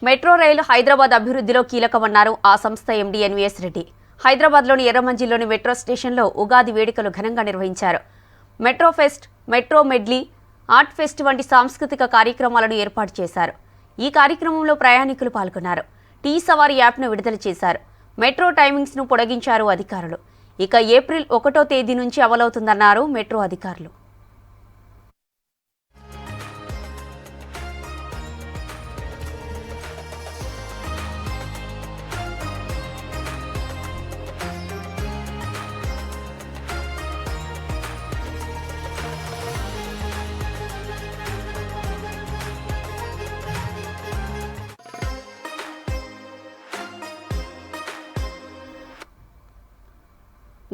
Metro రైలు హైదరాబాద్ అభివృద్ధిలో కీలకమన్నారు ఆ సంస్థ ఎండీ ఎన్వీఎస్ రెడ్డి. హైదరాబాద్లోని ఎర్రమంజిల్లోని మెట్రో స్టేషన్లో ఉగాది వేడుకలు ఘనంగా నిర్వహించారు. Metro pest, metro medley, art pest వంటి సాంస్కృతిక కార్యక్రమాలను ఏర్పాటు చేశారు. ఈ కార్యక్రమంలో ప్రయాణికులు పాల్గొన్నారు. టీ సవారీ యాప్ను విడుదల చేశారు. మెట్రో టైమింగ్స్ను పొడిగించారు అధికారులు. ఇక ఏప్రిల్ 1వ తేదీ నుంచి అమలవుతుందన్నారు మెట్రో అధికారులు.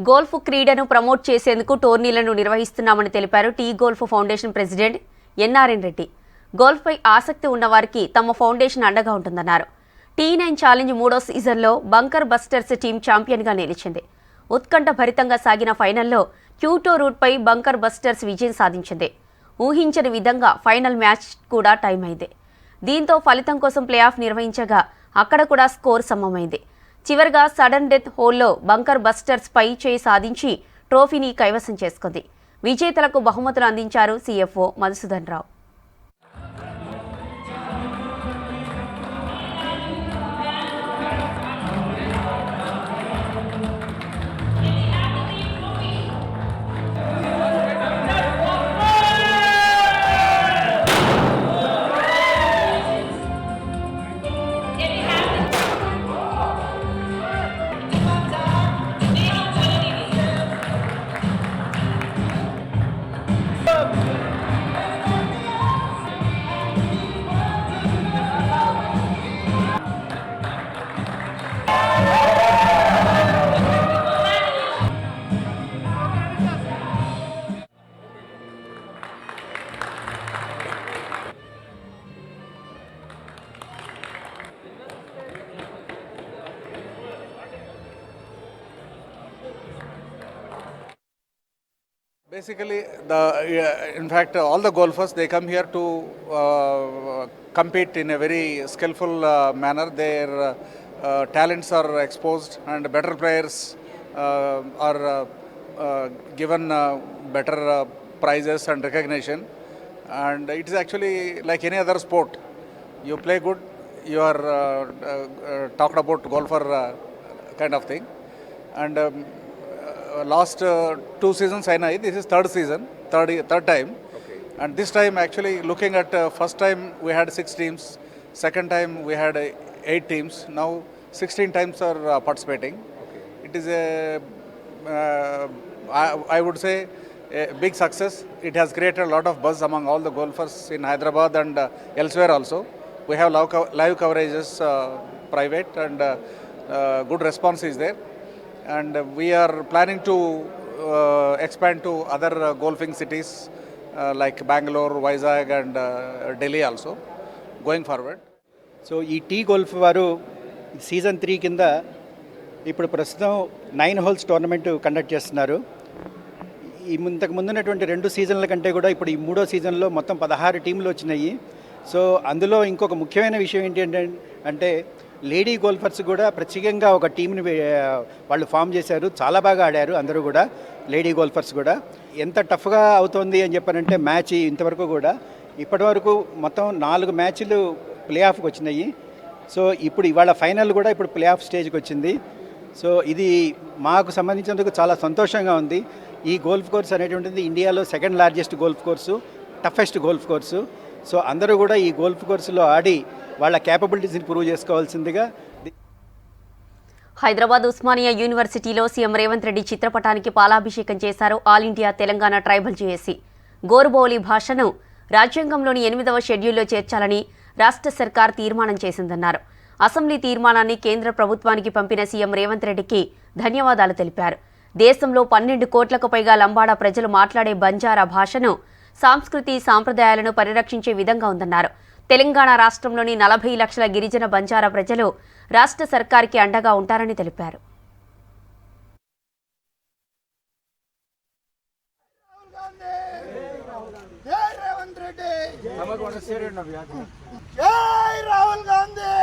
గోల్ఫ్ క్రీడను ప్రమోట్ చేసేందుకు టోర్నీలను నిర్వహిస్తున్నామని తెలిపారు T golf foundation president NRN Reddy. గోల్ఫ్పై ఆసక్తి ఉన్నవారికి తమ ఫౌండేషన్ అండగా ఉంటుందన్నారు. T9 ఛాలెంజ్ 3వ సీజన్లో బంకర్ బస్టర్స్ టీం ఛాంపియన్గా నిలిచింది. ఉత్కంఠభరితంగా సాగిన ఫైనల్లో క్యూటో రూట్పై బంకర్ బస్టర్స్ విజయం సాధించింది. ఊహించని విధంగా ఫైనల్ మ్యాచ్ కూడా టైం అయింది. దీంతో ఫలితం కోసం ప్లే ఆఫ్ నిర్వహించగా అక్కడ కూడా స్కోర్ సమమైంది. చివరిగా సడన్ డెత్ హోల్లో బంకర్ బస్టర్స్ పై చేయి సాధించి ట్రోఫీని కైవసం చేసుకుంది. విజేతలకు బహుమతులు అందించారు CFO Madhusudan Rao. Basically, in fact, all the golfers, they come here to compete in a very skillful manner. Their talents are exposed, and better players are given better prizes and recognition. And it is actually like any other sport. You play good, you are talked about golfer kind of thing. And last 2 seasons this is third season, third time. Okay. And this time actually looking at first time we had 6 teams, second time we had 8 teams, now 16 times are participating. Okay. It is I would say a big success. It has created a lot of buzz among all the golfers in Hyderabad and elsewhere also. We have live coverages, private, and good response is there. And we are planning to expand to other golfing cities like Bangalore, Vizag, and Delhi also going forward. So ఈ tea golf వారు season 3 కింద ఇప్పుడు ప్రస్తుతం 9 holes tournament conduct చేస్తున్నారు. ఇంతకు ముందున్నటువంటి 2 సీజన్ల కంటే కూడా ఇప్పుడు ఈ 3వ సీజన్లో మొత్తం 16 టీంలు వచ్చినాయి. సో అందులో ఇంకొక ముఖ్యమైన విషయం ఏంటి అంటే లేడీ గోల్ఫర్స్ కూడా ప్రత్యేకంగా ఒక టీంని వాళ్ళు ఫామ్ చేశారు. చాలా బాగా ఆడారు అందరూ కూడా, లేడీ గోల్ఫర్స్ కూడా. ఎంత టఫ్గా అవుతుంది అని చెప్పారంటే మ్యాచ్ ఇంతవరకు కూడా ఇప్పటివరకు మొత్తం 4 మ్యాచ్లు ప్లే ఆఫ్కి వచ్చినాయి. సో ఇప్పుడు ఇవాళ ఫైనల్ కూడా ఇప్పుడు ప్లే ఆఫ్ స్టేజ్కి వచ్చింది. సో ఇది మాకు సంబంధించినందుకు చాలా సంతోషంగా ఉంది. ఈ గోల్ఫ్ కోర్స్ అనేటువంటిది ఇండియాలో second largest golf course, toughest golf course. So అందరూ కూడా ఈ గోల్ఫ్ కోర్సులో ఆడి వాళ్ళ క్యాపబిలిటీస్ని ప్రూవ్ చేసుకోవాల్సిందిగా. హైదరాబాద్ ఉస్మానియా యూనివర్సిటీలో సీఎం రేవంత్ రెడ్డి చిత్రపటానికి పాలాభిషేకం చేశారు all India Telangana tribal JAC. Gor Boli భాషను రాజ్యాంగంలోని 8వ షెడ్యూల్లో చేర్చాలని రాష్ట్ర సర్కార్ తీర్మానం చేసిందన్నారు. అసెంబ్లీ తీర్మానాన్ని కేంద్ర ప్రభుత్వానికి పంపిన సీఎం రేవంత్ రెడ్డికి ధన్యవాదాలు తెలిపారు. దేశంలో 12 కోట్లకు పైగా లంబాడా ప్రజలు మాట్లాడే బంజారా భాషను, సంస్కృతి సాంప్రదాయాలను పరిరక్షించే విధంగా ఉందన్నారు. తెలంగాణ రాష్ట్రంలోని 40 లక్షల గిరిజన బంజారా ప్రజలు రాష్ట్ర సర్కార్కి అండగా ఉంటారని తెలిపారు. జై రాహుల్ గాంధీ.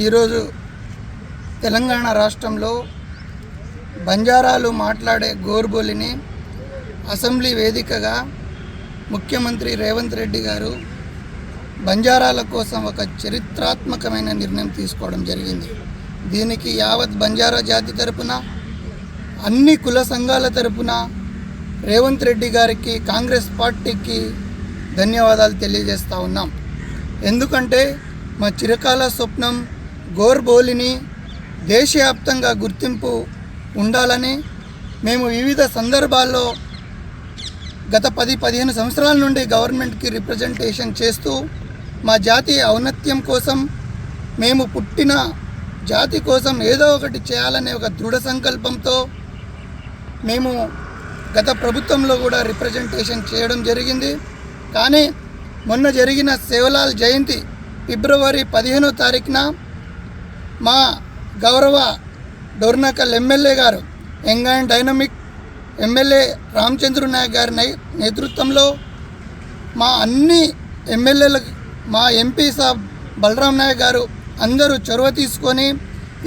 ఈరోజు తెలంగాణ రాష్ట్రంలో బంజారాలు మాట్లాడే గోర్బోలిని అసెంబ్లీ వేదికగా ముఖ్యమంత్రి రేవంత్ రెడ్డి గారు బంజారాల కోసం ఒక చరిత్రాత్మకమైన నిర్ణయం తీసుకోవడం జరిగింది. దీనికి యావత్ బంజారా జాతి తరపున, అన్ని కుల సంఘాల తరపున రేవంత్ రెడ్డి గారికి, కాంగ్రెస్ పార్టీకి ధన్యవాదాలు తెలియజేస్తూ ఉన్నాం. ఎందుకంటే మా చిరకాల స్వప్నం గోర్బోలిని దేశవ్యాప్తంగా గుర్తింపు ఉండాలని మేము వివిధ సందర్భాల్లో గత 10-15 సంవత్సరాల నుండి గవర్నమెంట్కి రిప్రజెంటేషన్ చేస్తూ మా జాతి ఔన్నత్యం కోసం, మేము పుట్టిన జాతి కోసం ఏదో ఒకటి చేయాలనే ఒక దృఢ సంకల్పంతో మేము గత ప్రభుత్వంలో కూడా రిప్రజెంటేషన్ చేయడం జరిగింది. కానీ మొన్న జరిగిన సేవలాల్ జయంతి ఫిబ్రవరి 15వ తారీఖున మా గౌరవ డోర్నకల్ ఎమ్మెల్యే గారు, young and dynamic MLA Ramachandra Naik గారి నేతృత్వంలో మా అన్ని ఎమ్మెల్యేలకు, మా ఎంపీ సాబ్ బలరాం నాయక్ గారు అందరూ చొరవ తీసుకొని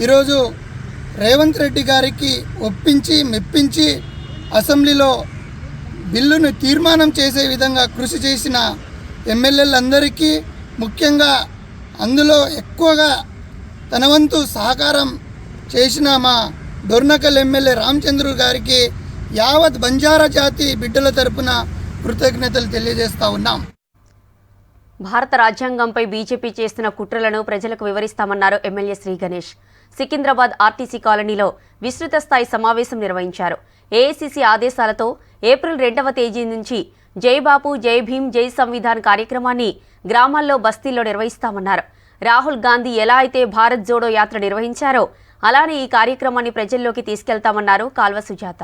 ఈరోజు రేవంత్ రెడ్డి గారికి ఒప్పించి మెప్పించి అసెంబ్లీలో బిల్లును తీర్మానం చేసే విధంగా కృషి చేసిన ఎమ్మెల్యేలందరికీ, ముఖ్యంగా అందులో ఎక్కువగా తన వంతు సహకారం చేసిన మా డోర్నకల్ ఎమ్మెల్యే రామచంద్ర గారికి యావత్ బంజారా జాతి బిడ్డల తరపున కృతజ్ఞతలు తెలియజేస్తూ ఉన్నాం. భారత రాజ్యాంగంపై బీజేపీ చేస్తున్న కుట్రలను ప్రజలకు వివరిస్తామన్నారు ఎమ్మెల్యే శ్రీ గణేష్. సికింద్రాబాద్ ఆర్టీసీ కాలనీలో విస్తృత స్థాయి సమావేశం నిర్వహించారు. ఏఐసీసీ ఆదేశాలతో ఏప్రిల్ 2వ తేదీ నుంచి జై బాపు, జై భీమ్, జై సంవిధాన్ కార్యక్రమాన్ని గ్రామాల్లో, బస్తీల్లో నిర్వహిస్తామన్నారు. రాహుల్ గాంధీ ఎలా అయితే భారత్ జోడో యాత్ర నిర్వహించారో అలానే ఈ కార్యక్రమాన్ని ప్రజల్లోకి తీసుకెళ్తామన్నారు కాల్వ సుజాత.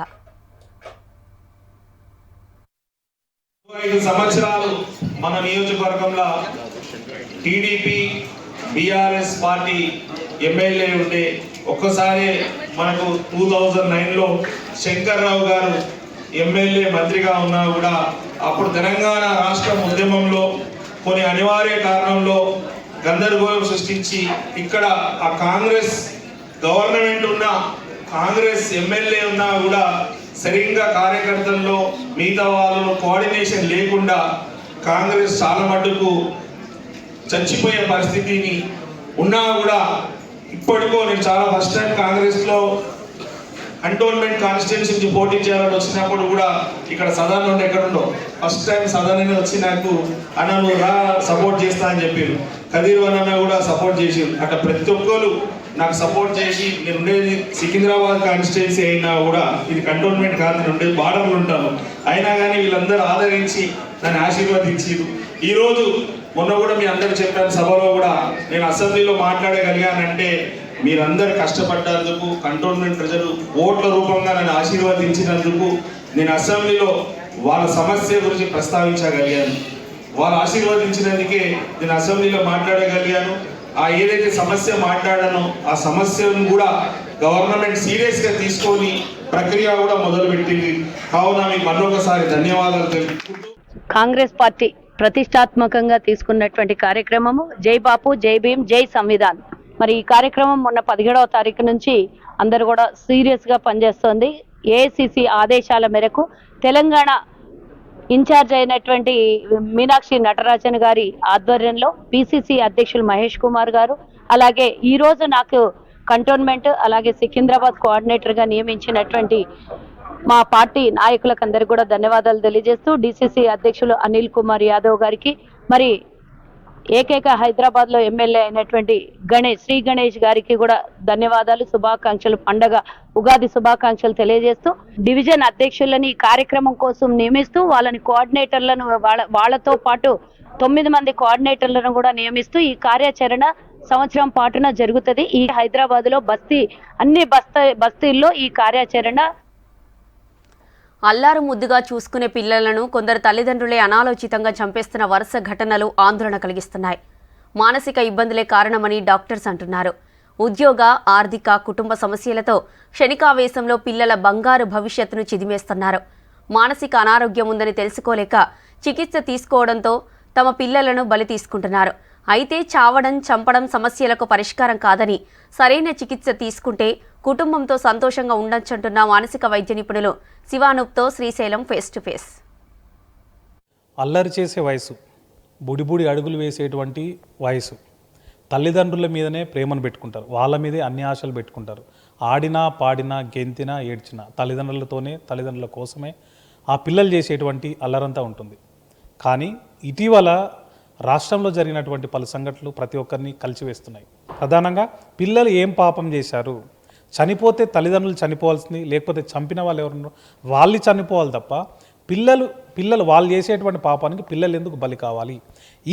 5 సంవత్సరాలు మన నియోజకవర్గంలో టీడీపీ, బీఆర్ఎస్ పార్టీ ఎమ్మెల్యే ఉంటే ఒక్కసారి మనకు 2009లో శంకర్రావు గారు ఎమ్మెల్యే మంత్రిగా ఉన్నా కూడా అప్పుడు తెలంగాణ రాష్ట్రం ఉద్యమంలో కొన్ని అనివార్య కారణంలో గందరగోళం సృష్టించి ఇక్కడ ఆ కాంగ్రెస్ గవర్నమెంట్ ఉన్న, కాంగ్రెస్ ఎమ్మెల్యే ఉన్నా కూడా సరిగ్గా కార్యకర్తల్లో మిగతా వాళ్ళను కోఆర్డినేషన్ లేకుండా కాంగ్రెస్ చాలా మటుకు చచ్చిపోయే పరిస్థితిని ఉన్నా కూడా ఇప్పటికో నేను చాలా ఫస్ట్ టైం కాంగ్రెస్లో కంటోన్మెంట్ కాన్స్టిట్యున్సీ నుంచి పోటీ చేయాలని వచ్చినప్పుడు కూడా ఇక్కడ సదన్ నుండి ఎక్కడుండో ఫస్ట్ టైం సదన్ అని వచ్చి నాకు అన్న నువ్వు రా సపోర్ట్ చేస్తా అని చెప్పారు. కదీర్ అన్న కూడా సపోర్ట్ చేసారు. అక్కడ ప్రతి ఒక్కరు నాకు సపోర్ట్ చేసి, నేను ఉండేది సికింద్రాబాద్ కాన్స్టిట్యున్సీ అయినా కూడా ఇది కంటోన్మెంట్ కాదు, నేను ఉండేది బార్డర్లు ఉంటాను, అయినా కానీ వీళ్ళందరూ ఆదరించి నన్ను ఆశీర్వదించారు. ఈరోజు మొన్న కూడా మీ అందరూ చెప్పాను సభలో కూడా, నేను అసెంబ్లీలో మాట్లాడగలిగానంటే మీరందరూ కష్టపడ్డందుకు, కంటోన్మెంట్ ప్రజలు ఓట్ల రూపంగా నన్ను ఆశీర్వదించినందుకు, నేను అసెంబ్లీలో వాళ్ళ సమస్య గురించి ప్రస్తావించగలిగాను. వాళ్ళు ఆశీర్వదించినందుకే నేను అసెంబ్లీలో మాట్లాడగలిగాను. ఆ ఏదైతే సమస్య మాట్లాడానో ఆ సమస్యను కూడా గవర్నమెంట్ సీరియస్గా తీసుకొని ప్రక్రియ కూడా మొదలుపెట్టింది. కావున మీకు మరొకసారి ధన్యవాదాలు తెలుపుకుంటూ, కాంగ్రెస్ పార్టీ ప్రతిష్టాత్మకంగా తీసుకున్నటువంటి కార్యక్రమము జై బాపు, జై భీమ్, జై సంవిధాన్. మరి ఈ కార్యక్రమం మొన్న 17వ తారీఖు నుంచి అందరూ కూడా సీరియస్గా పనిచేస్తోంది. ఏఐసిసి ఆదేశాల మేరకు తెలంగాణ ఇన్ఛార్జ్ అయినటువంటి మీనాక్షి నటరాజన్ గారి ఆధ్వర్యంలో పిసిసి అధ్యక్షులు మహేష్ కుమార్ గారు, అలాగే ఈరోజు నాకు కంటోన్మెంట్ అలాగే సికింద్రాబాద్ కోఆర్డినేటర్గా నియమించినటువంటి మా పార్టీ నాయకులకు అందరికీ కూడా ధన్యవాదాలు తెలియజేస్తూ, డిసిసి అధ్యక్షులు అనిల్ కుమార్ యాదవ్ గారికి, మరి ఏకైక హైదరాబాద్లో ఎమ్మెల్యే అయినటువంటి శ్రీ గణేష్ గారికి కూడా ధన్యవాదాలు, శుభాకాంక్షలు, పండగ ఉగాది శుభాకాంక్షలు తెలియజేస్తూ, డివిజన్ అధ్యక్షులని ఈ కార్యక్రమం కోసం నియమిస్తూ వాళ్ళని కోఆర్డినేటర్లను వాళ్ళతో పాటు 9 మంది కోఆర్డినేటర్లను కూడా నియమిస్తూ ఈ కార్యాచరణ సంవత్సరం పాటున జరుగుతుంది. ఈ హైదరాబాద్లో అన్ని బస్తీల్లో ఈ కార్యాచరణ. అల్లారు ముద్దుగా చూసుకునే పిల్లలను కొందరు తల్లిదండ్రులే అనాలోచితంగా చంపేస్తున్న వరుస ఘటనలు ఆందోళన కలిగిస్తున్నాయి. మానసిక ఇబ్బందులే కారణమని డాక్టర్స్ అంటున్నారు. ఉద్యోగ, ఆర్థిక, కుటుంబ సమస్యలతో క్షణికావేశంలో పిల్లల బంగారు భవిష్యత్తును చిదిమేస్తున్నారు. మానసిక అనారోగ్యం ఉందని తెలుసుకోలేక చికిత్స తీసుకోవడంతో తమ పిల్లలను బలి తీసుకుంటున్నారు. అయితే చావడం, చంపడం సమస్యలకు పరిష్కారం కాదని, సరైన చికిత్స తీసుకుంటే కుటుంబంతో సంతోషంగా ఉండొచ్చంటున్న మానసిక వైద్య నిపుణులు శివానూప్తో శ్రీశైలం ఫేస్ టు ఫేస్. అల్లరి చేసే వయసు, బుడిబుడి అడుగులు వేసేటువంటి వయసు. తల్లిదండ్రుల మీదనే ప్రేమను పెట్టుకుంటారు, వాళ్ళ మీదే అన్ని ఆశలు పెట్టుకుంటారు. ఆడినా పాడినా గెంతినా ఏడ్చినా తల్లిదండ్రుల కోసమే ఆ పిల్లలు చేసేటువంటి అల్లరంతా ఉంటుంది. కానీ ఇటీవల రాష్ట్రంలో జరిగినటువంటి పలు సంఘటనలు ప్రతి ఒక్కరిని కలిచివేస్తున్నాయి. ప్రధానంగా పిల్లలు ఏం పాపం చేశారు, చనిపోతే తల్లిదండ్రులు చనిపోవాల్సింది, లేకపోతే చంపిన వాళ్ళు ఎవరున్నారో వాళ్ళు చనిపోవాలి తప్ప పిల్లలు వాళ్ళు చేసేటువంటి పాపానికి పిల్లలు ఎందుకు బలి కావాలి?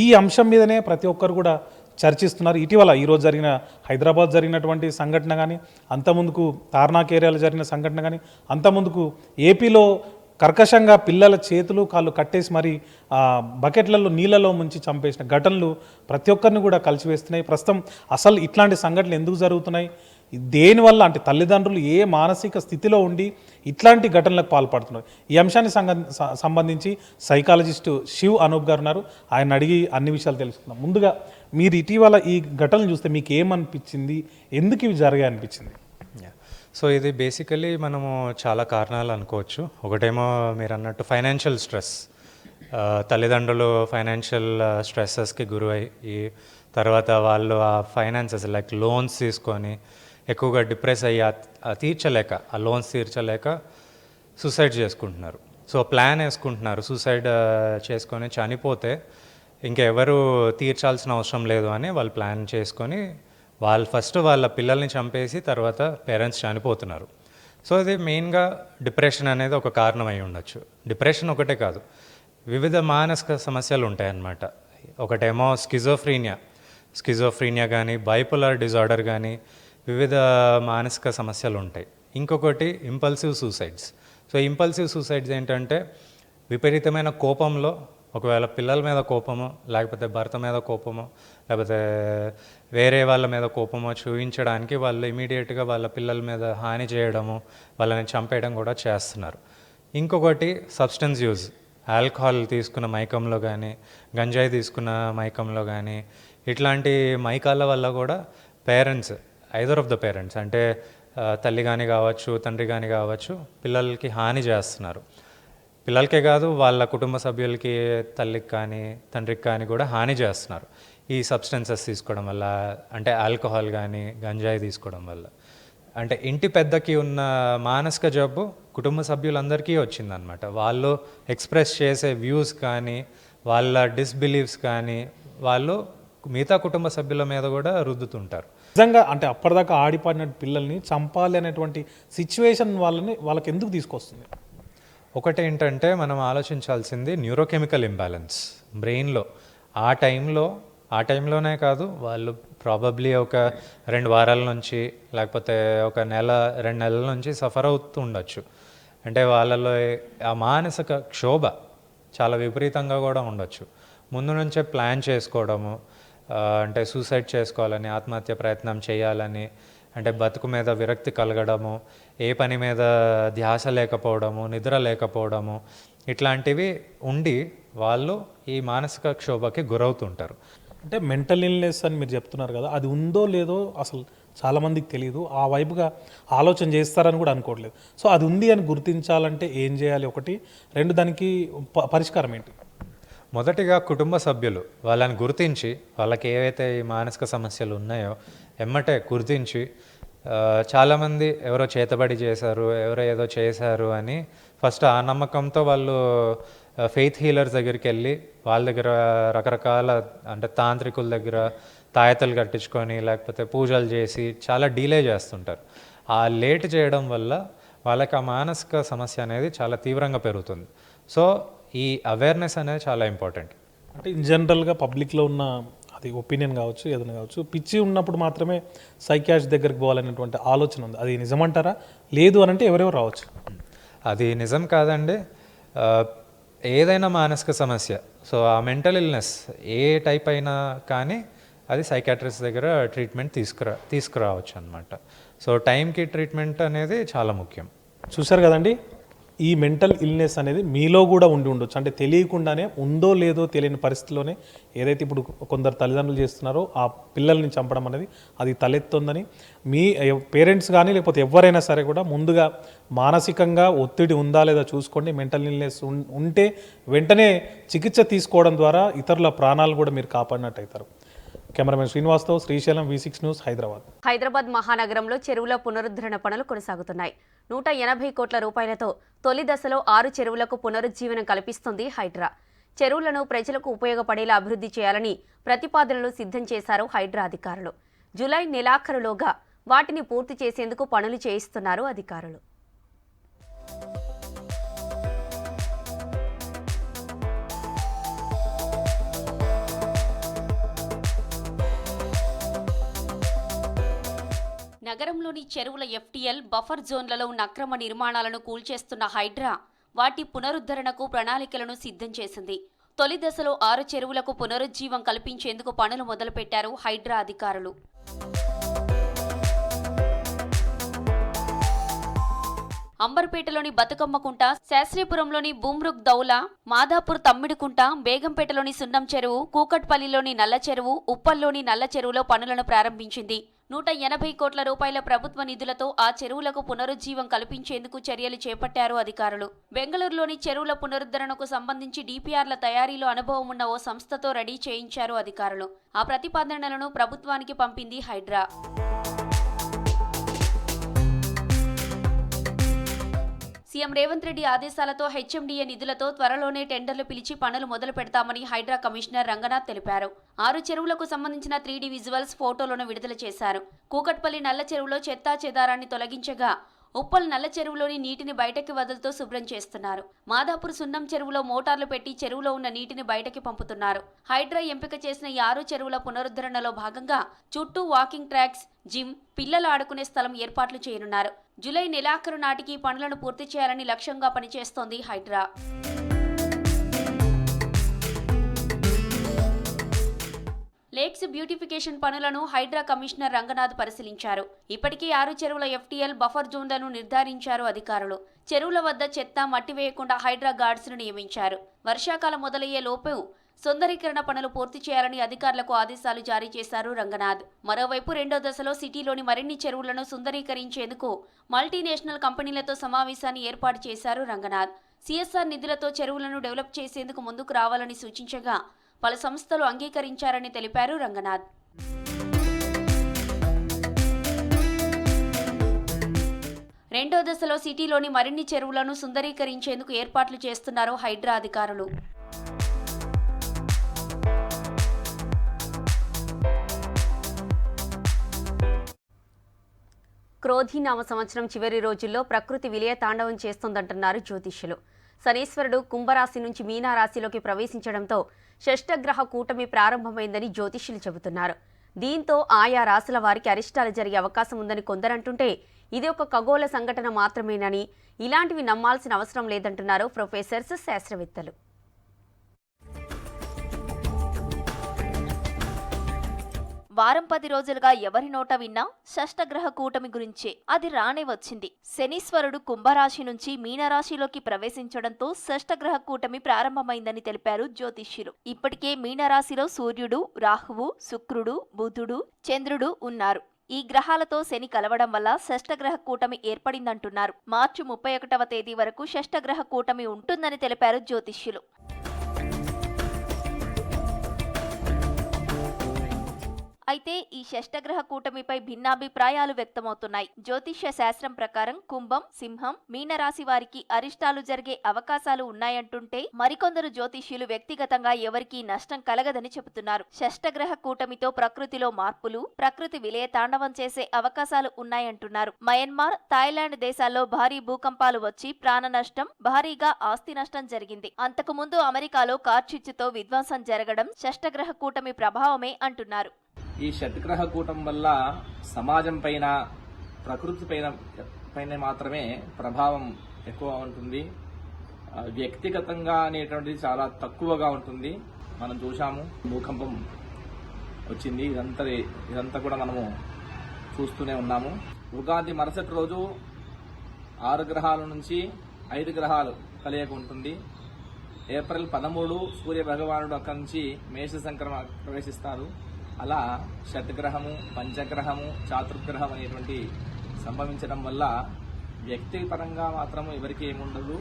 ఈ అంశం మీదనే ప్రతి ఒక్కరు కూడా చర్చిస్తున్నారు. ఇటీవల ఈరోజు హైదరాబాద్ జరిగినటువంటి సంఘటన కానీ, అంతకుముందుకు తార్నాక్ ఏరియాలో జరిగిన సంఘటన కానీ, అంతకుముందుకు ఏపీలో కర్కశంగా పిల్లల చేతులు కాళ్ళు కట్టేసి మరి బకెట్లలో నీళ్ళలో ముంచి చంపేసిన ఘటనలు ప్రతి ఒక్కరిని కూడా కలిసివేస్తున్నాయి. ప్రస్తుతం అసలు ఇట్లాంటి సంఘటనలు ఎందుకు జరుగుతున్నాయి, దేనివల్ల, అంటే తల్లిదండ్రులు ఏ మానసిక స్థితిలో ఉండి ఇట్లాంటి ఘటనలకు పాల్పడుతున్నారు? ఈ అంశానికి సంబంధించి సైకాలజిస్టు శివ్ అనూప్ గారు ఉన్నారు. ఆయన అడిగి అన్ని విషయాలు తెలుసుకుందాం. ముందుగా మీరు ఇటీవల ఈ ఘటనలు చూస్తే మీకు ఏమనిపించింది, ఎందుకు ఇవి జరిగాయి అనిపించింది? సో ఇది బేసికలీ మనము చాలా కారణాలు అనుకోవచ్చు. ఒకటేమో మీరు అన్నట్టు ఫైనాన్షియల్ స్ట్రెస్, తల్లిదండ్రులు ఫైనాన్షియల్ స్ట్రెస్సెస్కి గురయ్యి తర్వాత వాళ్ళు ఆ ఫైనాన్సెస్ లైక్ లోన్స్ తీసుకొని ఎక్కువగా డిప్రెస్ అయ్యి తీర్చలేక, ఆ లోన్స్ తీర్చలేక సూసైడ్ చేసుకుంటున్నారు. సో ప్లాన్ వేసుకుంటున్నారు, సూసైడ్ చేసుకొని చనిపోతే ఇంకెవరు తీర్చాల్సిన అవసరం లేదు అని వాళ్ళు ప్లాన్ చేసుకొని వాళ్ళు ఫస్ట్ వాళ్ళ పిల్లల్ని చంపేసి తర్వాత పేరెంట్స్ చనిపోతున్నారు. సో ఇది మెయిన్గా డిప్రెషన్ అనేది ఒక కారణం అయి ఉండొచ్చు. డిప్రెషన్ ఒకటే కాదు, వివిధ మానసిక సమస్యలు ఉంటాయన్నమాట. ఒకటేమో స్కిజోఫ్రీనియా కానీ, బైపోలార్ డిజార్డర్ కానీ, వివిధ మానసిక సమస్యలు ఉంటాయి. ఇంకొకటి impulsive suicides. So impulsive suicides ఏంటంటే విపరీతమైన కోపంలో, ఒకవేళ పిల్లల మీద కోపమో, లేకపోతే భర్త మీద కోపమో, లేకపోతే వేరే వాళ్ళ మీద కోపమో చూపించడానికి వాళ్ళు ఇమీడియట్గా వాళ్ళ పిల్లల మీద హాని చేయడము, వాళ్ళని చంపేయడం కూడా చేస్తున్నారు. ఇంకొకటి సబ్స్టెన్స్ యూజ్, ఆల్కహాల్ తీసుకున్న మైకంలో కానీ, గంజాయి తీసుకున్న మైకంలో కానీ, ఇట్లాంటి మైకాల వల్ల కూడా parents, either of the parents అంటే తల్లి కానీ కావచ్చు, తండ్రి కానీ కావచ్చు, పిల్లలకి హాని చేస్తున్నారు. పిల్లలకే కాదు, వాళ్ళ కుటుంబ సభ్యులకి, తల్లికి కానీ తండ్రికి కానీ కూడా హాని చేస్తున్నారు ఈ సబ్స్టెన్సెస్ తీసుకోవడం వల్ల. అంటే ఆల్కహాల్ కానీ గంజాయి తీసుకోవడం వల్ల. అంటే ఇంటి పెద్దకి ఉన్న మానసిక జబ్బు కుటుంబ సభ్యులందరికీ వచ్చిందనమాట. వాళ్ళు ఎక్స్ప్రెస్ చేసే వ్యూస్ కానీ, వాళ్ళ డిస్బిలీవ్స్ కానీ వాళ్ళు మిగతా కుటుంబ సభ్యుల మీద కూడా రుద్దుతుంటారు. నిజంగా అంటే అప్పటిదాకా ఆడిపాడిన పిల్లల్ని చంపాలి అనేటువంటి సిచ్యువేషన్ వాళ్ళకి ఎందుకు తీసుకొస్తుంది? ఒకటి ఏంటంటే మనం ఆలోచించాల్సింది న్యూరోకెమికల్ ఇంబ్యాలెన్స్ బ్రెయిన్లో. ఆ టైంలోనే కాదు, వాళ్ళు ప్రాబబ్లీ ఒక 2 వారాల నుంచి, లేకపోతే ఒక 1-2 నెలల నుంచి సఫర్ అవుతూ ఉండొచ్చు. అంటే వాళ్ళలో ఆ మానసిక క్షోభ చాలా విపరీతంగా కూడా ఉండొచ్చు. ముందు నుంచే ప్లాన్ చేసుకోవడము, అంటే సూసైడ్ చేసుకోవాలని, ఆత్మహత్య ప్రయత్నం చేయాలని, అంటే బతుకు మీద విరక్తి కలగడము, ఏ పని మీద ధ్యాస లేకపోవడము, నిద్ర లేకపోవడము, ఇట్లాంటివి ఉండి వాళ్ళు ఈ మానసిక క్షోభకి గురవుతుంటారు. అంటే మెంటల్ ఇల్నెస్ అని మీరు చెప్తున్నారు కదా, అది ఉందో లేదో అసలు చాలామందికి తెలియదు, ఆ వైపుగా ఆలోచన చేస్తారని కూడా అనుకోవట్లేదు. సో అది ఉంది అని గుర్తించాలంటే ఏం చేయాలి? ఒకటి. 2, దానికి పరిష్కారం ఏంటి? మొదటిగా కుటుంబ సభ్యులు వాళ్ళని గుర్తించి, వాళ్ళకి ఏవైతే ఈ మానసిక సమస్యలు ఉన్నాయో ఎమ్మటే గుర్తించి, చాలామంది ఎవరో చేతబడి చేశారు, ఎవరో ఏదో చేశారు అని ఫస్ట్ ఆ నమ్మకంతో వాళ్ళు ఫెయిత్ హీలర్స్ దగ్గరికి వెళ్ళి వాళ్ళ దగ్గర రకరకాల అంటే తాంత్రికుల దగ్గర తాయతలు కట్టించుకొని లేకపోతే పూజలు చేసి చాలా డిలే చేస్తుంటారు. ఆ లేట్ చేయడం వల్ల వాళ్ళకి ఆ మానసిక సమస్య అనేది చాలా తీవ్రంగా పెరుగుతుంది. సో ఈ అవేర్నెస్ అనేది చాలా ఇంపార్టెంట్. అంటే ఇన్ జనరల్గా పబ్లిక్లో ఉన్న అది ఒపీనియన్ కావచ్చు, ఏదైనా కావచ్చు, పిచ్చి ఉన్నప్పుడు మాత్రమే సైకియాట్రిస్ట్ దగ్గరికి పోవాలనేటువంటి ఆలోచన ఉంది. అది నిజమంటారా? లేదు అని అంటే ఎవరెవరు రావచ్చు? అది నిజం కాదండి. ఏదైనా మానసిక సమస్య, సో ఆ మెంటల్ ఇల్నెస్ ఏ టైప్ అయినా కానీ అది సైకియాట్రిస్ట్ దగ్గర ట్రీట్మెంట్ తీసుకురావచ్చు అనమాట. సో టైంకి ట్రీట్మెంట్ అనేది చాలా ముఖ్యం. చూశారు కదండి, ఈ మెంటల్ ఇల్నెస్ అనేది మీలో కూడా ఉండి ఉండొచ్చు. అంటే తెలియకుండానే ఉందో లేదో తెలియని పరిస్థితిలోనే ఏదైతే ఇప్పుడు కొందరు తల్లిదండ్రులు చేస్తున్నారో ఆ పిల్లల్ని చంపడం అనేది అది తలెత్తుందని మీ పేరెంట్స్ కానీ లేకపోతే ఎవరైనా సరే కూడా ముందుగా మానసికంగా ఒత్తిడి ఉందా లేదా చూసుకోండి. మెంటల్ ఇల్నెస్ ఉంటే వెంటనే చికిత్స తీసుకోవడం ద్వారా ఇతరుల ప్రాణాలు కూడా మీరు కాపాడినట్టు అవుతారు. కెమెరామెన్ శ్రీనివాస్తో శ్రీశైలం, V6 న్యూస్, హైదరాబాద్. హైదరాబాద్ మహానగరంలో చెరువుల పునరుద్ధరణ పనులు కొనసాగుతున్నాయి. 180 కోట్ల రూపాయలతో తొలి దశలో 6 చెరువులకు పునరుజ్జీవనం కల్పిస్తుంది హైడ్రా. చెరువులను ప్రజలకు ఉపయోగపడేలా అభివృద్ధి చేయాలని ప్రతిపాదనలు సిద్ధం చేశారు హైడ్రా అధికారులు. జూలై నెలాఖరులోగా వాటిని పూర్తి చేసేందుకు పనులు చేయిస్తున్నారు అధికారులు. నగరంలోని చెరువుల FTL బఫర్ జోన్లలో ఉన్న అక్రమ నిర్మాణాలను కూల్చేస్తున్న హైడ్రా వాటి పునరుద్ధరణకు ప్రణాళికలను సిద్ధం చేసింది. తొలి దశలో 6 చెరువులకు పునరుజ్జీవం కల్పించేందుకు పనులు మొదలుపెట్టారు హైడ్రా అధికారులు. అంబర్పేటలోని బతుకమ్మకుంట, శాస్త్రీపురంలోని బూమ్రుక్ దౌలా, మాదాపూర్ తమ్మిడికుంట, బేగంపేటలోని సున్నం చెరువు, కూకట్పల్లిలోని నల్ల చెరువు, ఉప్పల్లోని నల్ల చెరువులో పనులను ప్రారంభించింది. 180 కోట్ల రూపాయల ప్రభుత్వ నిధులతో ఆ చెరువులకు పునరుజ్జీవం కల్పించేందుకు చర్యలు చేపట్టారు అధికారులు. బెంగళూరులోని చెరువుల పునరుద్ధరణకు సంబంధించి DPRల తయారీలో అనుభవం ఉన్న ఓ సంస్థతో రెడీ చేయించారు అధికారులు. ఆ ప్రతిపాదనలను ప్రభుత్వానికి పంపింది హైడ్రా. సీఎం రేవంత్ రెడ్డి ఆదేశాలతో HMDA నిధులతో త్వరలోనే టెండర్లు పిలిచి పనులు మొదలు పెడతామని హైడ్రా కమిషనర్ రంగనాథ్ తెలిపారు. 6 చెరువులకు సంబంధించిన 3D విజువల్స్ ఫోటోలను విడుదల చేశారు. కూకట్పల్లి నల్ల చెరువులో చెత్తా చెదారాన్ని తొలగించగా ఉప్పల్ నల్ల చెరువులోని నీటిని బయటకి వదులుతూ శుభ్రం చేస్తున్నారు. మాదాపూర్ సున్నం చెరువులో మోటార్లు పెట్టి చెరువులో ఉన్న నీటిని బయటకి పంపుతున్నారు. హైడ్రా ఎంపిక చేసిన ఈ 6 చెరువుల పునరుద్ధరణలో భాగంగా చుట్టూ వాకింగ్ ట్రాక్స్, జిమ్, పిల్లలు ఆడుకునే స్థలం ఏర్పాట్లు చేయనున్నారు. జూలై నెలాఖరు నాటికి పనులను పూర్తి చేయాలని లక్ష్యంగా పనిచేస్తోంది హైడ్రా. లేక్స్ బ్యూటిఫికేషన్ పనులను హైడ్రా కమిషనర్ రంగనాథ్ పరిశీలించారు. ఇప్పటికే 6 చెరువుల FTL బఫర్ జోన్లను నిర్ధారించారు అధికారులు. చెరువుల వద్ద చెత్త, మట్టి వేయకుండా హైడ్రా గార్డ్స్ ను నియమించారు. వర్షాకాలం మొదలయ్యే లోపు సుందరీకరణ పనులు పూర్తి చేయాలని అధికారులకు ఆదేశాలు జారీ చేశారు రంగనాథ్. మరోవైపు రెండో దశలో సిటీలోని మరిన్ని చెరువులను సుందరీకరించేందుకు మల్టీనేషనల్ కంపెనీలతో సమావేశాన్ని ఏర్పాటు చేశారు రంగనాథ్. CSR నిధులతో చెరువులను డెవలప్ చేసేందుకు ముందుకు రావాలని సూచించగా పలు సంస్థలు అంగీకరించారని తెలిపారు రంగనాథ్. రెండో దశలో సిటీలోని మరిన్ని చెరువులను సుందరీకరించేందుకు ఏర్పాట్లు చేస్తున్నారు హైడ్రా అధికారులు. క్రోధీనామ సంవత్సరం చివరి రోజుల్లో ప్రకృతి విలయ తాండవం చేస్తోందంటున్నారు జ్యోతిష్యులు. శనీశ్వరుడు కుంభరాశి నుంచి మీనారాశిలోకి ప్రవేశించడంతో షష్టగ్రహ కూటమి ప్రారంభమైందని జ్యోతిష్యులు చెబుతున్నారు. దీంతో ఆయా రాశుల వారికి అరిష్టాలు జరిగే అవకాశం ఉందని కొందరంటుంటే ఇది ఒక ఖగోళ సంఘటన మాత్రమేనని, ఇలాంటివి నమ్మాల్సిన అవసరం లేదంటున్నారు ప్రొఫెసర్స్, శాస్త్రవేత్తలు. వారం 10 రోజులుగా ఎవరి నోట విన్నా షష్టగ్రహ కూటమి గురించే. అది రానే వచ్చింది. శనీశ్వరుడు కుంభరాశి నుంచి మీనరాశిలోకి ప్రవేశించడంతో షష్టగ్రహ కూటమి ప్రారంభమైందని తెలిపారు జ్యోతిష్యులు. ఇప్పటికే మీనరాశిలో సూర్యుడు, రాహువు, శుక్రుడు, బుధుడు, చంద్రుడు ఉన్నారు. ఈ గ్రహాలతో శని కలవడం వల్ల షష్టగ్రహ కూటమి ఏర్పడిందంటున్నారు. మార్చి 31వ తేదీ వరకు షష్టగ్రహ కూటమి ఉంటుందని తెలిపారు జ్యోతిష్యులు. అయితే ఈ షష్టగ్రహ కూటమిపై భిన్నాభిప్రాయాలు వ్యక్తమవుతున్నాయి. జ్యోతిష్య శాస్త్రం ప్రకారం కుంభం, సింహం, మీనరాశి వారికి అరిష్టాలు జరిగే అవకాశాలు ఉన్నాయంటుంటే మరికొందరు జ్యోతిష్యులు వ్యక్తిగతంగా ఎవరికీ నష్టం కలగదని చెబుతున్నారు. షష్టగ్రహ కూటమితో ప్రకృతిలో మార్పులు, ప్రకృతి విలయ తాండవం చేసే అవకాశాలు ఉన్నాయంటున్నారు. మయన్మార్, థాయిలాండ్ దేశాల్లో భారీ భూకంపాలు వచ్చి ప్రాణ నష్టం, భారీగా ఆస్తి నష్టం జరిగింది. అంతకుముందు అమెరికాలో కార్చిచ్చుతో విధ్వంసం జరగడం షష్టగ్రహ కూటమి ప్రభావమే అంటున్నారు. ఈ షట్గ్రహ కూటం వల్ల సమాజం పైన, ప్రకృతి పైన మాత్రమే ప్రభావం ఎక్కువ ఉంటుంది. వ్యక్తిగతంగా అనేటువంటిది చాలా తక్కువగా ఉంటుంది. మనం చూసాము, భూకంపం వచ్చింది. ఇదంతా కూడా మనము చూస్తూనే ఉన్నాము. ఉగాది మరుసటి రోజు 6 గ్రహాల నుంచి 5 గ్రహాలు కలయిక ఉంటుంది. ఏప్రిల్ 13 సూర్య భగవానుడు అక్కడి నుంచి మేష సంక్రమణ ప్రవేశిస్తారు. అలా షట్గ్రహము, పంచగ్రహము, చాతుర్గ్రహం అనేటువంటి సంభవించడం వల్ల వ్యక్తిపరంగా మాత్రము ఎవరికి ఏముండదు,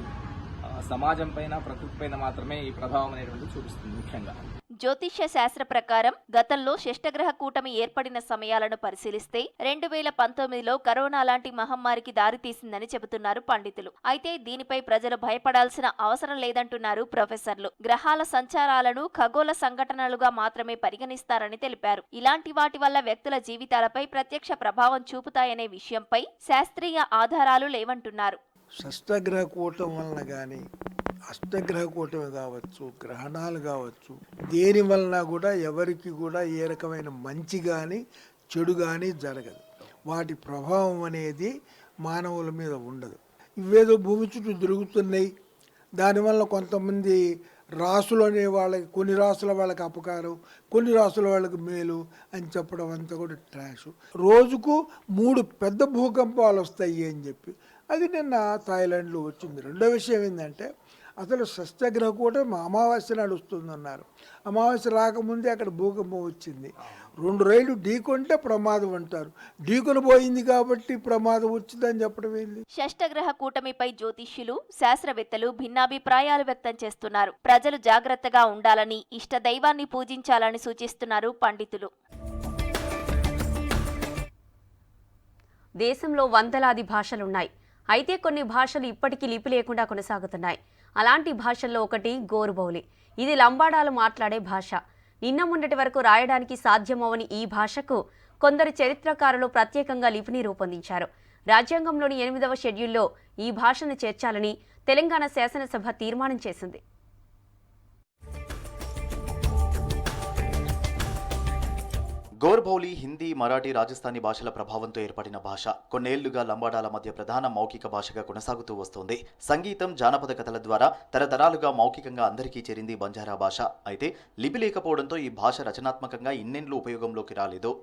సమాజం పైన, ప్రకృతి పైన మాత్రమే ఈ ప్రభావం అనేటువంటి చూపిస్తుంది. ముఖ్యంగా జ్యోతిష్య శాస్త్ర ప్రకారం గతంలో షష్టగ్రహ కూటమి ఏర్పడిన సమయాలను పరిశీలిస్తే 2019లో కరోనా లాంటి మహమ్మారికి దారితీసిందని చెబుతున్నారు పండితులు. అయితే దీనిపై ప్రజలు భయపడాల్సిన అవసరం లేదంటున్నారు ప్రొఫెసర్లు. గ్రహాల సంచారాలను ఖగోళ సంఘటనలుగా మాత్రమే పరిగణిస్తారని తెలిపారు. ఇలాంటి వాటి వల్ల వ్యక్తుల జీవితాలపై ప్రత్యక్ష ప్రభావం చూపుతాయనే విషయంపై శాస్త్రీయ ఆధారాలు లేవంటున్నారు. షష్టగ్రహ కూటం వలన కానీ, అష్టగ్రహ కూటమి కావచ్చు, గ్రహణాలు కావచ్చు, దేని వలన కూడా ఎవరికి కూడా ఏ రకమైన మంచి కానీ చెడు కానీ జరగదు. వాటి ప్రభావం అనేది మానవుల మీద ఉండదు. ఇవేదో భూమి చుట్టూ తిరుగుతున్నాయి, దానివల్ల కొంతమంది రాసులు అనే వాళ్ళకి, కొన్ని రాసుల వాళ్ళకి అపకారం, కొన్ని రాసుల వాళ్ళకి మేలు అని చెప్పడం అంతా కూడా ట్రాష్. రోజుకు 3 పెద్ద భూకంపాలు వస్తాయి అని చెప్పి అది నిన్న థాయిలాండ్లో వచ్చింది. రెండో విషయం ఏంటంటే అసలు షష్టగ్రహ కూడా అమావాస్య నడుస్తుందన్నారు. అమావాస్య రాకముందే అక్కడ భూకంపం వచ్చింది. 2 రైళ్లు ఢీకొంటే ప్రమాదం అంటారు. ఢీకొని పోయింది కాబట్టి ప్రమాదం వచ్చిందని చెప్పడం ఏంది? షష్టగ్రహ కూటమిపై జ్యోతిష్యులు, శాస్త్రవేత్తలు భిన్నాభిప్రాయాలు వ్యక్తం చేస్తున్నారు. ప్రజలు జాగ్రత్తగా ఉండాలని, ఇష్ట దైవాన్ని పూజించాలని సూచిస్తున్నారు పండితులు. దేశంలో వందలాది భాషలున్నాయి. అయితే కొన్ని భాషలు ఇప్పటికీ లిపి లేకుండా కొనసాగుతున్నాయి. అలాంటి భాషల్లో ఒకటి గోరుబౌలి. ఇది లంబాడాలు మాట్లాడే భాష. నిన్న మొన్నటి వరకు రాయడానికి సాధ్యమవని ఈ భాషకు కొందరు చరిత్రకారులు ప్రత్యేకంగా లిపిని రూపొందించారు. రాజ్యాంగంలోని 8వ షెడ్యూల్లో ఈ భాషను చేర్చాలని తెలంగాణ శాసనసభ తీర్మానం చేసింది. గోర్బౌలి హిందీ, మరాఠీ, రాజస్థానీ భాషల ప్రభావంతో ఏర్పడిన భాష. కొన్నేళ్లుగా లంబాడాల మధ్య ప్రధాన మౌఖిక భాషగా కొనసాగుతూ వస్తోంది. సంగీతం, జానపద కథల ద్వారా తరతరాలుగా మౌఖికంగా అందరికీ చేరింది బంజారా భాష. అయితే లిపి లేకపోవడంతో ఈ భాష రచనాత్మకంగా ఇన్నేళ్లు ఉపయోగంలోకి రాలేదు.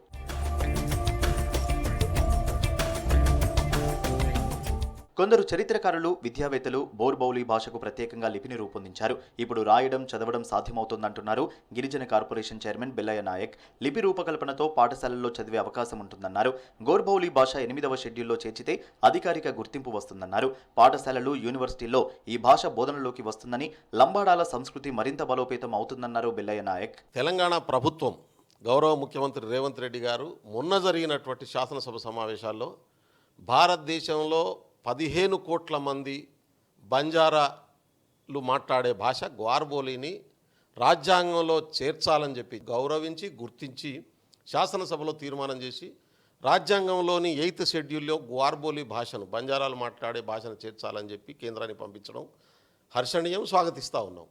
కొందరు చరిత్రకారులు, విద్యావేత్తలు బోర్బౌలి భాషకు ప్రత్యేకంగా లిపిని రూపొందించారు. ఇప్పుడు రాయడం, చదవడం సాధ్యమవుతుందంటున్నారు గిరిజన కార్పొరేషన్ చైర్మన్ బిల్లయ్య నాయక్. లిపి రూపకల్పనతో పాఠశాలల్లో చదివే అవకాశం ఉంటుందన్నారు. గోర్బౌలి భాష 8వ షెడ్యూల్లో చేర్చితే అధికారిక గుర్తింపు వస్తుందన్నారు. పాఠశాలలు, యూనివర్సిటీల్లో ఈ భాష బోధనలోకి వస్తుందని, లంబాడాల సంస్కృతి మరింత బలోపేతం అవుతుందన్నారు బిల్లయ్య నాయక్. తెలంగాణ ప్రభుత్వం, గౌరవ ముఖ్యమంత్రి రేవంత్ రెడ్డి గారు మొన్న జరిగినటువంటి శాసనసభ సమావేశాల్లో భారతదేశంలో 15 కోట్ల మంది బంజారాలు మాట్లాడే భాష గ్వార్బోలిని రాజ్యాంగంలో చేర్చాలని చెప్పి గౌరవించి, గుర్తించి శాసనసభలో తీర్మానం చేసి రాజ్యాంగంలోని 8th షెడ్యూల్లో గ్వార్బోలి భాషను, బంజారాలు మాట్లాడే భాషను చేర్చాలని చెప్పి కేంద్రానికి పంపించడం హర్షణీయం, స్వాగతిస్తూ ఉన్నాం.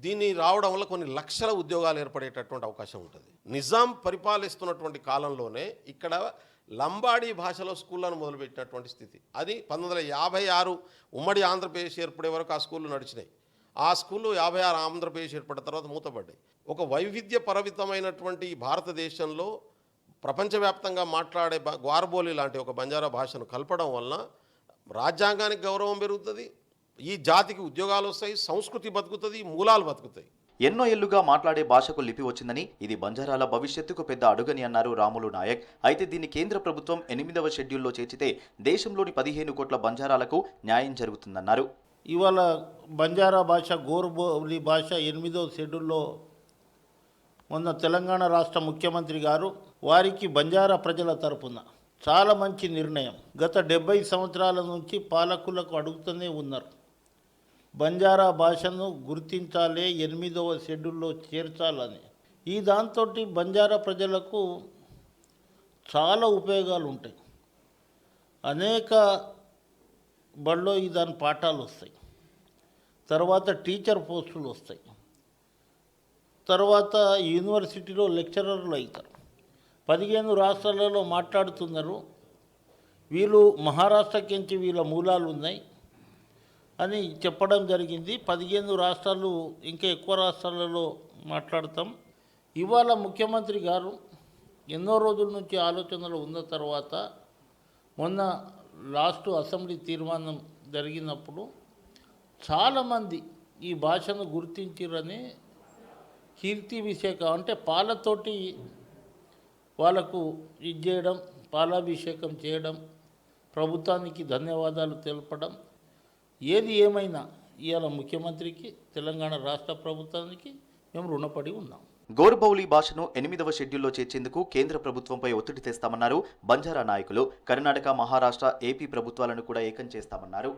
దీన్ని రావడం వల్ల కొన్ని లక్షల ఉద్యోగాలు ఏర్పడేటటువంటి అవకాశం ఉంటుంది. నిజాం పరిపాలిస్తున్నటువంటి కాలంలోనే ఇక్కడ లంబాడీ భాషలో స్కూళ్ళను మొదలుపెట్టినటువంటి స్థితి. అది 1956 ఉమ్మడి ఆంధ్రప్రదేశ్ ఏర్పడే వరకు ఆ స్కూళ్ళు నడిచినాయి. ఆ స్కూళ్ళు 56 ఆంధ్రప్రదేశ్ ఏర్పడిన తర్వాత మూతపడ్డాయి. ఒక వైవిధ్య పరిమితమైనటువంటి భారతదేశంలో ప్రపంచవ్యాప్తంగా మాట్లాడే గ్వార్బోలి లాంటి ఒక బంజారా భాషను కలపడం వలన రాజ్యాంగానికి గౌరవం పెరుగుతుంది, ఈ జాతికి ఉద్యోగాలు వస్తాయి, సంస్కృతి బతుకుతుంది, మూలాలు బతుకుతాయి. ఎన్నో ఏళ్లుగా మాట్లాడే భాషకు లిపి వచ్చిందని, ఇది బంజారాల భవిష్యత్తుకు పెద్ద అడుగని అన్నారు రాములు నాయక్. అయితే దీన్ని కేంద్ర ప్రభుత్వం 8వ షెడ్యూల్లో చేర్చితే దేశంలోని 15 కోట్ల బంజారాలకు న్యాయం జరుగుతుందన్నారు. ఇవాళ బంజారా భాష, గోర్బౌలి భాష 8వ షెడ్యూల్లో మొన్న తెలంగాణ రాష్ట్ర ముఖ్యమంత్రి గారు వారికి బంజారా ప్రజల తరపున చాలా మంచి నిర్ణయం. గత 70 సంవత్సరాల నుంచి పాలకులకు అడుగుతూనే ఉన్నారు, బంజారా భాషను గుర్తించాలి, 8వ షెడ్యూల్లో చేర్చాలని. ఈ దాంతో బంజారా ప్రజలకు చాలా ఉపయోగాలు ఉంటాయి. అనేక బళ్ళో దాని పాఠాలు వస్తాయి, తర్వాత టీచర్ పోస్టులు వస్తాయి, తర్వాత యూనివర్సిటీలో లెక్చరర్లు అవుతారు. 15 రాష్ట్రాలలో మాట్లాడుతున్నారు. వీళ్ళు మహారాష్ట్రకించి వీళ్ళ మూలాలు ఉన్నాయి అని చెప్పడం జరిగింది. 15 రాష్ట్రాలు, ఇంకా ఎక్కువ రాష్ట్రాలలో మాట్లాడతాం. ఇవాళ ముఖ్యమంత్రి గారు ఎన్నో రోజుల నుంచి ఆలోచనలు ఉన్న తర్వాత మొన్న లాస్ట్ అసెంబ్లీ తీర్మానం జరిగినప్పుడు చాలామంది ఈ భాషను గుర్తించిరని కీర్తి విషేకం అంటే పాలతోటి వాళ్ళకు ఇది చేయడం, పాలాభిషేకం చేయడం, ప్రభుత్వానికి ధన్యవాదాలు తెలపడం, ఏది ఏమైనా ఇవాళ ముఖ్యమంత్రికి, తెలంగాణ రాష్ట్ర ప్రభుత్వానికి మేము రుణపడి ఉన్నాం. గోర్బౌలి భాషను 8వ షెడ్యూల్లో చేర్చేందుకు కేంద్ర ప్రభుత్వంపై ఒత్తిడి తెస్తామన్నారు బంజారా నాయకులు. కర్ణాటక, మహారాష్ట్ర, ఏపీ ప్రభుత్వాలను కూడా ఏకం చేస్తామన్నారు.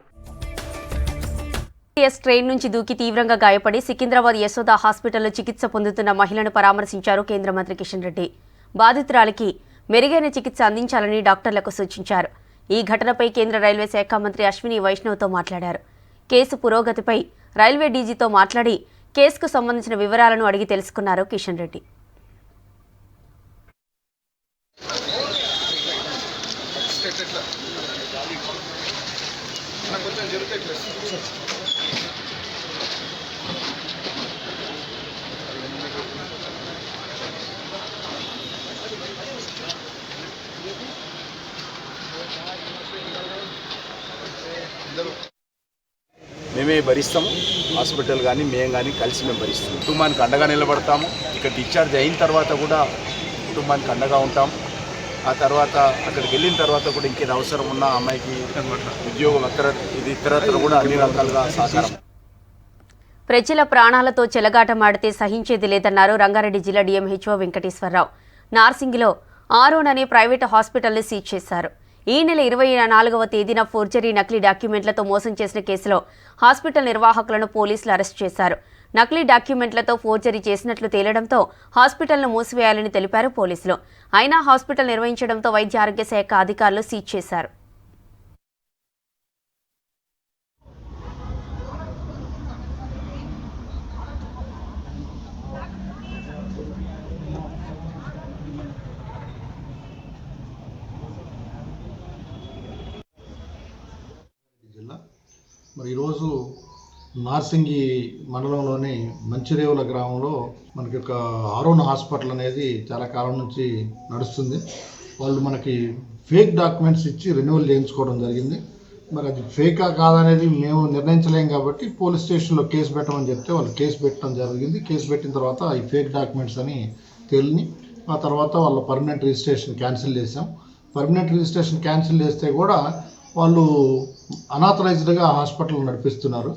ట్రైన్ నుంచి దూకి తీవ్రంగా గాయపడి సికింద్రాబాద్ యశోద హాస్పిటల్లో చికిత్స పొందుతున్న మహిళను పరామర్శించారు కేంద్ర మంత్రి కిషన్ రెడ్డి. బాధితురాలికి మెరుగైన చికిత్స అందించాలని డాక్టర్లకు సూచించారు. ఈ ఘటనపై కేంద్ర రైల్వే శాఖ మంత్రి అశ్విని వైష్ణవ్తో మాట్లాడారు. కేసు పురోగతిపై రైల్వే డీజీతో మాట్లాడి కేసుకు సంబంధించిన వివరాలను అడిగి తెలుసుకున్నారు కిషన్ రెడ్డి. మేమే భరిస్తాము, హాస్పిటల్ కానీ మేము కానీ కలిసి మేము భరిస్తాము. కుటుంబానికి అండగా నిలబడతాము. ఇక్కడ డిశ్చార్జ్ అయిన తర్వాత కూడా కుటుంబానికి అండగా ఉంటాము. ఆ తర్వాత అక్కడికి వెళ్ళిన తర్వాత కూడా ఇంకేది అవసరం ఉన్నా అమ్మాయికి ఉద్యోగం ఇతరత్ర కూడా అన్ని రకాలుగా సహకారం. ప్రజల ప్రాణాలతో చెలగాటమాడితే సహించేది లేదన్నారు రంగారెడ్డి జిల్లా డిఎంహెచ్ఓ వెంకటేశ్వరరావు. నార్సింగిలో ఆరోన్ అనే ప్రైవేటు హాస్పిటల్ని సీజ్ చేశారు. ఈ నెల 24వ తేదీన ఫోర్జరీ నకిలీ డాక్యుమెంట్లతో మోసం చేసిన కేసులో హాస్పిటల్ నిర్వాహకులను పోలీసులు అరెస్టు చేశారు. నకిలీ డాక్యుమెంట్లతో ఫోర్జరీ చేసినట్లు తేలడంతో హాస్పిటల్ను మూసివేయాలని తెలిపారు పోలీసులు. అయినా హాస్పిటల్ నిర్వహించడంతో వైద్య ఆరోగ్య శాఖ అధికారులు సీజ్ చేశారు. మరి ఈరోజు నార్సింగి మండలంలోని మంచిరేవుల గ్రామంలో మనకి ఒక ఆరోన్ హాస్పిటల్ అనేది చాలా కాలం నుంచి నడుస్తుంది. వాళ్ళు మనకి ఫేక్ డాక్యుమెంట్స్ ఇచ్చి రెన్యువల్ చేయించుకోవడం జరిగింది. మరి అది ఫేకా కాదనేది మేము నిర్ణయించలేం కాబట్టి పోలీస్ స్టేషన్లో కేసు పెట్టమని చెప్తే వాళ్ళు కేసు పెట్టడం జరిగింది. కేసు పెట్టిన తర్వాత ఈ ఫేక్ డాక్యుమెంట్స్ అని తేలిని ఆ తర్వాత వాళ్ళ పర్మనెంట్ రిజిస్ట్రేషన్ క్యాన్సిల్ చేసాం. పర్మనెంట్ రిజిస్ట్రేషన్ క్యాన్సిల్ చేస్తే కూడా వాళ్ళు అనాథరైజ్డ్గా హాస్పిటల్ నడిపిస్తున్నారు.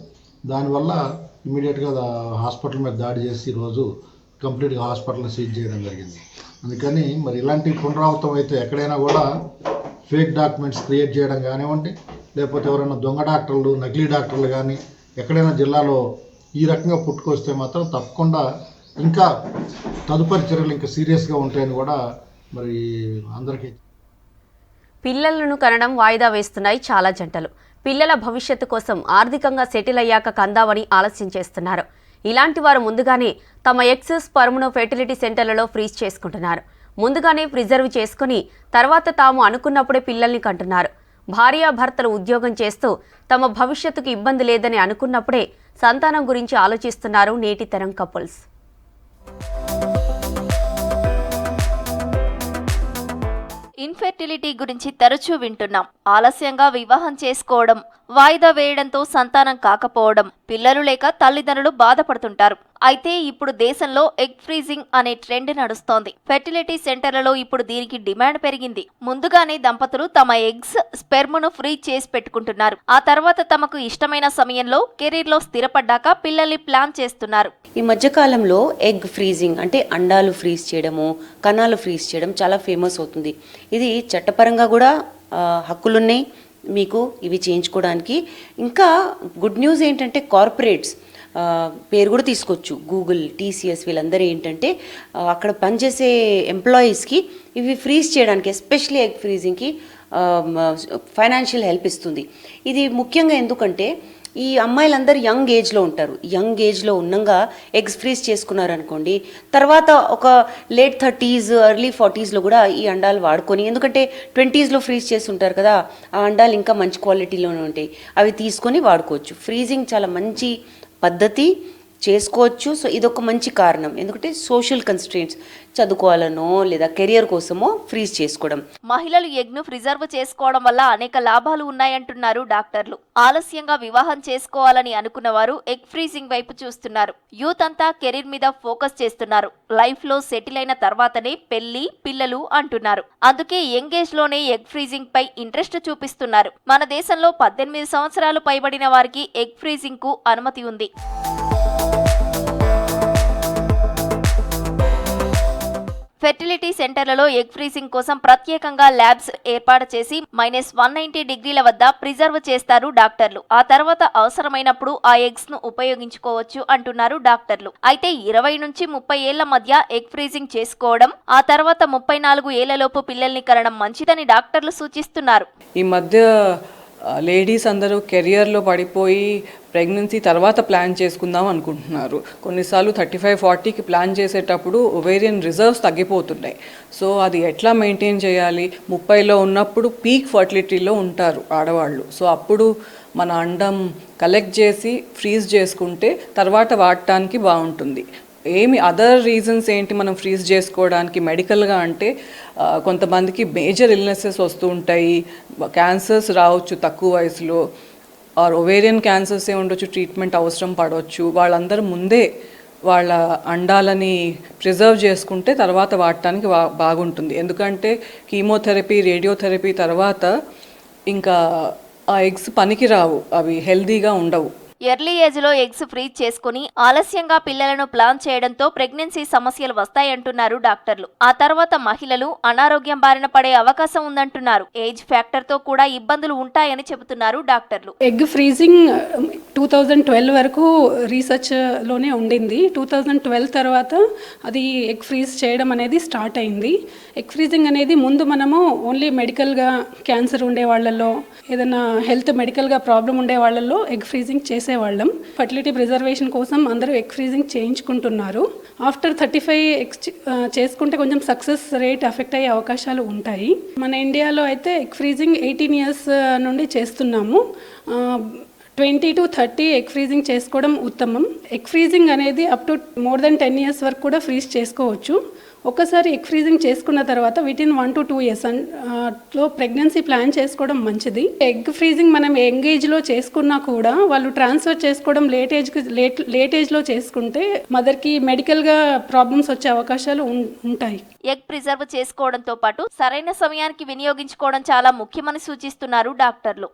దానివల్ల ఇమీడియట్గా హాస్పిటల్ మీద దాడి చేసి ఈరోజు కంప్లీట్గా హాస్పిటల్ని సీజ్ చేయడం జరిగింది. అందుకని మరి ఇలాంటి పునరావృతం అయితే ఎక్కడైనా కూడా ఫేక్ డాక్యుమెంట్స్ క్రియేట్ చేయడం కానివ్వండి, లేకపోతే ఎవరైనా దొంగ డాక్టర్లు, నకిలీ డాక్టర్లు కానీ ఎక్కడైనా జిల్లాలో ఈ రకంగా పుట్టుకొస్తే మాత్రం తప్పకుండా ఇంకా తదుపరి చర్యలు ఇంకా సీరియస్గా ఉంటాయని కూడా మరి అందరికీ. పిల్లలను కనడం వాయిదా వేస్తున్నాయి చాలా జంటలు. పిల్లల భవిష్యత్తు కోసం ఆర్థికంగా సెటిల్ అయ్యాక కందామని ఆలస్యం చేస్తున్నారు. ఇలాంటి వారు ముందుగానే తమ ఎగ్స్ స్పర్మ్ను ఫెర్టిలిటీ సెంటర్లలో ఫ్రీజ్ చేసుకుంటున్నారు. ముందుగానే ప్రిజర్వ్ చేసుకుని తర్వాత తాము అనుకున్నప్పుడే పిల్లల్ని కంటున్నారు. భార్యాభర్తలు ఉద్యోగం చేస్తూ తమ భవిష్యత్తుకు ఇబ్బంది లేదని అనుకున్నప్పుడే సంతానం గురించి ఆలోచిస్తున్నారు నేటి తరం కపుల్స్. ఇన్ఫెర్టిలిటీ గురించి తరచూ వింటున్నాం. ఆలస్యంగా వివాహం చేసుకోవడం, వాయిదా వేయడంతో సంతానం కాకపోవడం, పిల్లలు లేక తల్లిదండ్రులు బాధపడుతుంటారు. అయితే ఇప్పుడు దేశంలో ఎగ్ ఫ్రీజింగ్ అనే ట్రెండ్ నడుస్తోంది. ఫెర్టిలిటీ సెంటర్లలో ఇప్పుడు దీనికి డిమాండ్ పెరిగింది. ముందుగానే దంపతులు తమ ఎగ్స్ స్పెర్మ్ను ఫ్రీజ్ చేసి పెట్టుకుంటున్నారు. ఆ తర్వాత తమకు ఇష్టమైన సమయంలో కెరీర్లో స్థిరపడ్డాక పిల్లల్ని ప్లాన్ చేస్తున్నారు. ఈ మధ్యకాలంలో ఎగ్ ఫ్రీజింగ్ అంటే అండాలు ఫ్రీజ్ చేయడము, కణాలు ఫ్రీజ్ చేయడం చాలా ఫేమస్ అవుతుంది. ఇది చట్టపరంగా కూడా హక్కులున్నాయి మీకు ఇవి చేయించుకోవడానికి. ఇంకా గుడ్ న్యూస్ ఏంటంటే కార్పొరేట్స్ పేరు కూడా తీసుకోవచ్చు. గూగుల్, టీసీఎస్ వీళ్ళందరూ ఏంటంటే అక్కడ పనిచేసే ఎంప్లాయీస్కి ఇవి ఫ్రీజ్ చేయడానికి, ఎస్పెషలీ ఎగ్ ఫ్రీజింగ్కి ఫైనాన్షియల్ హెల్ప్ ఇస్తుంది. ఇది ముఖ్యంగా ఎందుకంటే ఈ అమ్మాయిలందరూ యంగ్ ఏజ్లో ఉంటారు. యంగ్ ఏజ్లో ఉన్నంగా ఎగ్స్ ఫ్రీజ్ చేసుకున్నారనుకోండి, తర్వాత ఒక లేట్ 30s, ఎర్లీ 40sలో కూడా ఈ అండాలు వాడుకొని, ఎందుకంటే 20sలో ఫ్రీజ్ చేసి ఉంటారు కదా, ఆ అండాలు ఇంకా మంచి క్వాలిటీలోనే ఉంటాయి, అవి తీసుకొని వాడుకోవచ్చు. ఫ్రీజింగ్ చాలా మంచి పద్ధతి. చేసుకోవచ్చు. సో ఇదొక మంచి కారణం, ఎందుకంటే సోషల్ కన్స్ట్రెయింట్స్, చదువుకోవాలనో లేదా కెరియర్ కోసమో ఫ్రీజ్ చేసుకోవడం. మహిళలు ఎగ్ను ప్రిజర్వ్ చేసుకోవడం వల్ల అనేక లాభాలు ఉన్నాయంటున్నారు డాక్టర్లు. ఆలస్యంగా వివాహం చేసుకోవాలని అనుకున్న వారు ఎగ్ ఫ్రీజింగ్ వైపు చూస్తున్నారు. యూత్ అంతా కెరీర్ మీద ఫోకస్ చేస్తున్నారు. లైఫ్ లో సెటిల్ అయిన తర్వాతనే పెళ్లి, పిల్లలు అంటున్నారు. అందుకే యంగ్ ఏజ్ లోనే ఎగ్ ఫ్రీజింగ్ పై ఇంట్రెస్ట్ చూపిస్తున్నారు. మన దేశంలో 18 సంవత్సరాలు పైబడిన వారికి ఎగ్ ఫ్రీజింగ్ కు అనుమతి ఉంది. ఫెర్టిలిటీ సెంటర్లలో ఎగ్ ఫ్రీజింగ్ కోసం ప్రత్యేకంగా ల్యాబ్స్ ఏర్పాటు చేసి -190 డిగ్రీల వద్ద ప్రిజర్వ్ చేస్తారు డాక్టర్లు. ఆ తర్వాత అవసరమైనప్పుడు ఆ ఎగ్స్ ను ఉపయోగించుకోవచ్చు అంటున్నారు డాక్టర్లు. అయితే 20 నుంచి 30 ఏళ్ల మధ్య ఎగ్ ఫ్రీజింగ్ చేసుకోవడం, ఆ తర్వాత 34 ఏళ్లలోపు పిల్లల్ని కనడం మంచిదని డాక్టర్లు సూచిస్తున్నారు. ఈ మధ్య లేడీస్ అందరూ కెరియర్లో పడిపోయి ప్రెగ్నెన్సీ తర్వాత ప్లాన్ చేసుకుందాం అనుకుంటున్నారు. కొన్నిసార్లు 35-40కి ప్లాన్ చేసేటప్పుడు ఒవేరియన్ రిజర్వ్స్ తగ్గిపోతున్నాయి. సో అది ఎట్లా మెయింటైన్ చేయాలి? 30లో ఉన్నప్పుడు పీక్ ఫర్టిలిటీలో ఉంటారు ఆడవాళ్ళు. సో అప్పుడు మన అండం కలెక్ట్ చేసి ఫ్రీజ్ చేసుకుంటే తర్వాత వాడటానికి బాగుంటుంది. ఏమి అదర్ రీజన్స్ ఏంటి మనం ఫ్రీజ్ చేసుకోవడానికి మెడికల్గా అంటే కొంతమందికి మేజర్ ఇల్నెసెస్ వస్తూ ఉంటాయి, క్యాన్సర్స్ రావచ్చు తక్కువ వయసులో, ఆర్ ఒవేరియన్ క్యాన్సర్సే ఉండొచ్చు, ట్రీట్మెంట్ అవసరం పడవచ్చు. వాళ్ళందరూ ముందే వాళ్ళ అండాలని ప్రిజర్వ్ చేసుకుంటే తర్వాత వాడటానికి బాగుంటుంది. ఎందుకంటే కీమోథెరపీ, రేడియోథెరపీ తర్వాత ఇంకా ఆ ఎగ్స్ పనికి రావు, అవి హెల్దీగా ఉండవు. ఎర్లీ ఏజ్ లో ఎగ్స్ ఫ్రీజ్ చేసుకుని ఆలస్యంగా పిల్లలను ప్లాన్ చేయడంతో ప్రెగ్నెన్సీ సమస్యలు వస్తాయంటున్నారు డాక్టర్లు. ఆ తర్వాత మహిళలు అనారోగ్యం బారిన పడే అవకాశం ఉందంటున్నారు. ఏజ్ ఫ్యాక్టర్ తో కూడా ఇబ్బందులు ఉంటాయని చెబుతున్నారు డాక్టర్లు. ఎగ్ ఫ్రీజింగ్ 2012 వరకు రీసెర్చ్ లోనే ఉండింది. 2012 తర్వాత అది ఎగ్ ఫ్రీజ్ చేయడం అనేది స్టార్ట్ అయింది. ఎగ్ ఫ్రీజింగ్ అనేది ముందు మనము ఓన్లీ మెడికల్గా క్యాన్సర్ ఉండే వాళ్ళల్లో, ఏదైనా హెల్త్ మెడికల్గా ప్రాబ్లం ఉండే వాళ్ళల్లో ఎగ్ ఫ్రీజింగ్ చేసేవాళ్ళం. ఫర్టిలిటీ ప్రిజర్వేషన్ కోసం అందరూ ఎగ్ ఫ్రీజింగ్ చేయించుకుంటున్నారు. ఆఫ్టర్ 35 ఎగ్స్ చేసుకుంటే కొంచెం సక్సెస్ రేట్ అఫెక్ట్ అయ్యే అవకాశాలు ఉంటాయి. మన ఇండియాలో అయితే ఎగ్ ఫ్రీజింగ్ 18 ఇయర్స్ నుండి చేస్తున్నాము. 20 to 30 ఎగ్ ఫ్రీజింగ్ చేసుకోవడం ఉత్తమం. ఎగ్ ఫ్రీజింగ్ అనేది up to more than 10 years వరకు కూడా ఫ్రీజ్ చేసుకోవచ్చు. ఒకసారి ఎగ్ ఫ్రీజింగ్ చేసుకున్న తర్వాత వితిన్ 1 to 2 years లో ప్రెగ్నెన్సీ ప్లాన్ చేసుకోవడం మంచిది. ఎగ్ ఫ్రీజింగ్ మనం యంగ్ ఏజ్లో చేసుకున్నా కూడా వాళ్ళు ట్రాన్స్ఫర్ చేసుకోవడం లేట్ ఏజ్లో చేసుకుంటే మదర్కి మెడికల్గా ప్రాబ్లమ్స్ వచ్చే అవకాశాలు ఉంటాయి. ఎగ్ ప్రిజర్వ్ చేసుకోవడంతో పాటు సరైన సమయానికి వినియోగించుకోవడం చాలా ముఖ్యమని సూచిస్తున్నారు డాక్టర్లు.